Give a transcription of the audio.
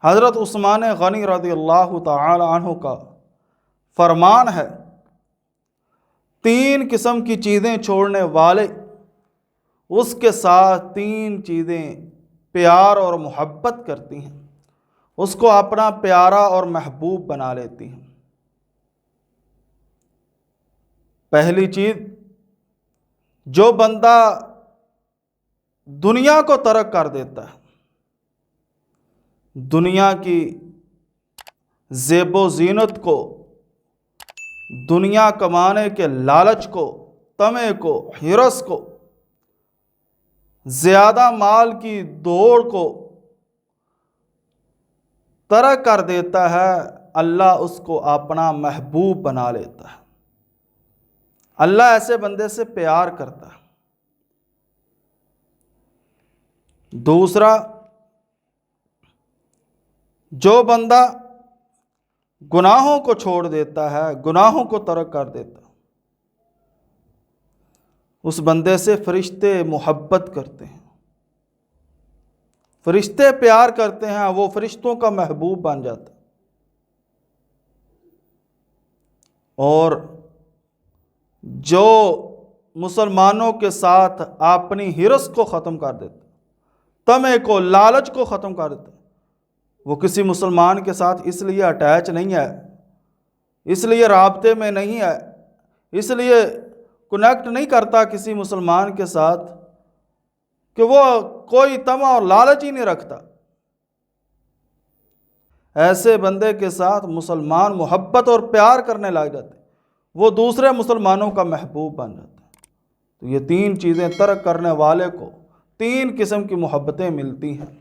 حضرت عثمان غنی رضی اللہ تعالی عنہ کا فرمان ہے، 3 قسم کی چیزیں چھوڑنے والے اس کے ساتھ 3 چیزیں پیار اور محبت کرتی ہیں، اس کو اپنا پیارا اور محبوب بنا لیتی ہیں۔ پہلی چیز، جو بندہ دنیا کو ترک کر دیتا ہے، دنیا کی زیب و زینت کو، دنیا کمانے کے لالچ کو، طمع کو، ہرس کو، زیادہ مال کی دوڑ کو ترک کر دیتا ہے، اللہ اس کو اپنا محبوب بنا لیتا ہے۔ اللہ ایسے بندے سے پیار کرتا ہے۔ دوسرا، جو بندہ گناہوں کو چھوڑ دیتا ہے، گناہوں کو ترک کر دیتا ہے، اس بندے سے فرشتے محبت کرتے ہیں، فرشتے پیار کرتے ہیں، وہ فرشتوں کا محبوب بن جاتا ہے۔ اور جو مسلمانوں کے ساتھ اپنی ہرس کو ختم کر دیتا، طمع کو، لالچ کو ختم کر دیتا، وہ کسی مسلمان کے ساتھ اس لیے اٹیچ نہیں ہے، اس لیے رابطے میں نہیں ہے، اس لیے کنیکٹ نہیں کرتا کسی مسلمان کے ساتھ کہ وہ کوئی طمع اور لالچ ہی نہیں رکھتا۔ ایسے بندے کے ساتھ مسلمان محبت اور پیار کرنے لگ جاتے، وہ دوسرے مسلمانوں کا محبوب بن جاتا ہے۔ تو یہ 3 چیزیں ترک کرنے والے کو 3 قسم کی محبتیں ملتی ہیں۔